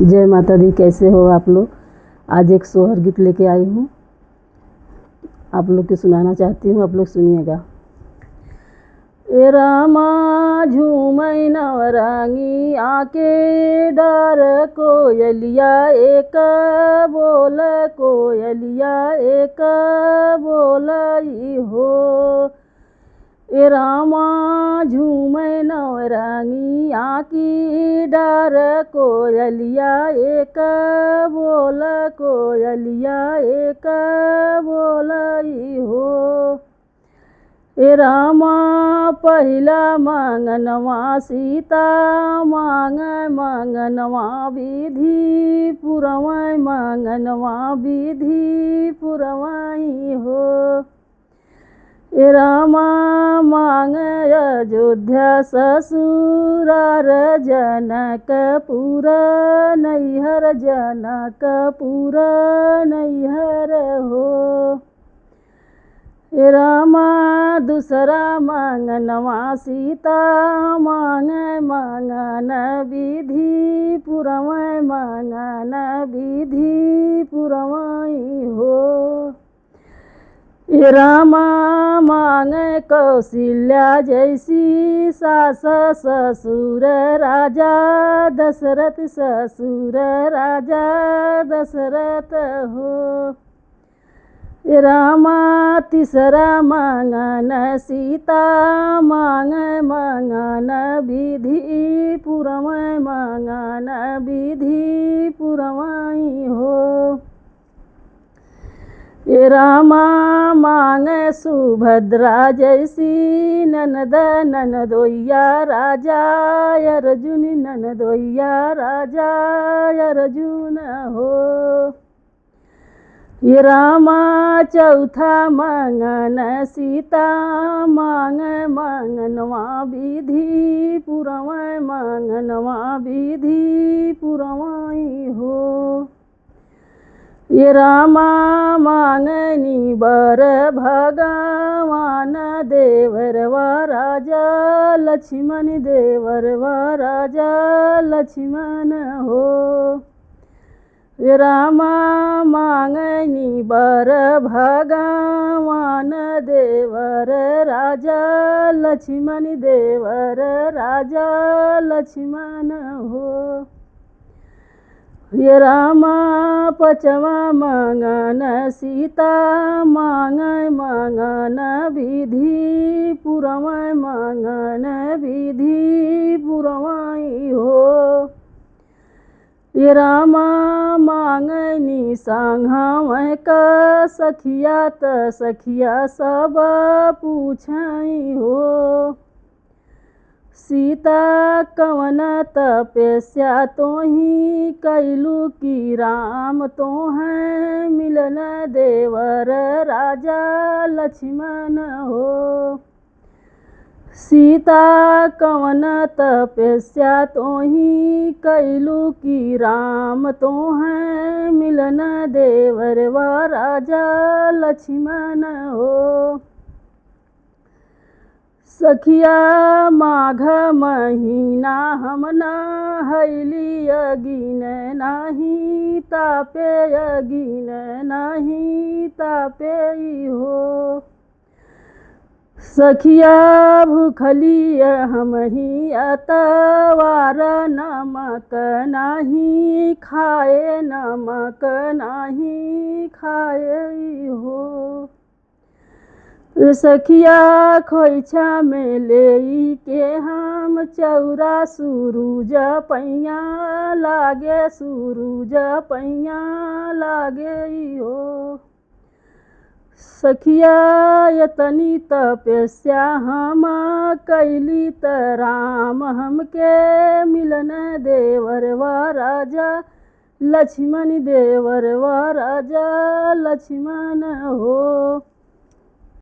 जय माता दी। कैसे हो आप लोग। आज एक सोहर गीत लेके आई हूँ, आप लोग को सुनाना चाहती हूँ। आप लोग सुनिएगा। ए रामा झूमै नवरंगी आके डार कोयलिया एक बोल कोयलिया एक बोलई हो। ए रामा झूमै नवरंगी आकी डार कोयलिया एक बोल कोयलिया एक बोलई हो। ए रामा पहिला मंगनवा सीता मांग मंगनवा विधि पुरवै मंगनवा विधि पुरवई हो। ए रामा मांग अयोध्या ससुरार जनकपुर नैहर जनकपुर नैहर हो। ए रामा दूसरा मंगनवा सीता मांग मंगन विधि पुरवै मंगन विधि पुरवई हो। ए रामा मांग कौशल्या जैसी सास ससुर राजा दशरथ ससुर राजा दशरथ हो। ए रामा तीसरा मंगन सीता मांग मंगन विधि पुरवै मंगन विधि पुरवई हो। ए रामा मांग सुभद्रा जैसी ननद ननदोइया राजा अर्जुन ननदोइया राजा अर्जुन हो। ए रामा चौथा मंगन सीता मांग मंगनवा विधि पुरवै मंगनवा विधि पुरवई हो। ए रामा मांगनी बर भगवान देवरवा राजा लक्ष्मण देवरवा राजा लक्ष्मण हो। ए रामा मांगनी बर भगवान देवर राजा लक्ष्मण देवर राजा लक्ष्मण हो। ए रामा पचवा मंगन सीता मांग मंगन विधि पुरवै मंगन विधि पुरवई हो। ए रामा मांगनी संघावै क सखिया त सखिया सब पूछई हो। सीता कवन तपस्या तोहि कैलू की राम तोहें मिलन देवर राजा लक्ष्मण हो। सीता कवन तपस्या तोहि कैलू की राम तोहें मिलन देवरवा राजा लक्ष्मण हो। सखिया माघ महीना हम नहैली अगिन नाही तापे अगिन नाही तापे हो। सखिया भूखली हमही अतवार नमक नाही खाए नमक नाही खाए हो। सखिया खोइछा में लेई के हम चौरा सूरुज पैया लागे सूरुज पैया लागे हो। सखिया यतनी तपस्या हम कैली त राम हमके मिलन देवरवा राजा लक्ष्मण देवरवा राजा लक्ष्मण हो।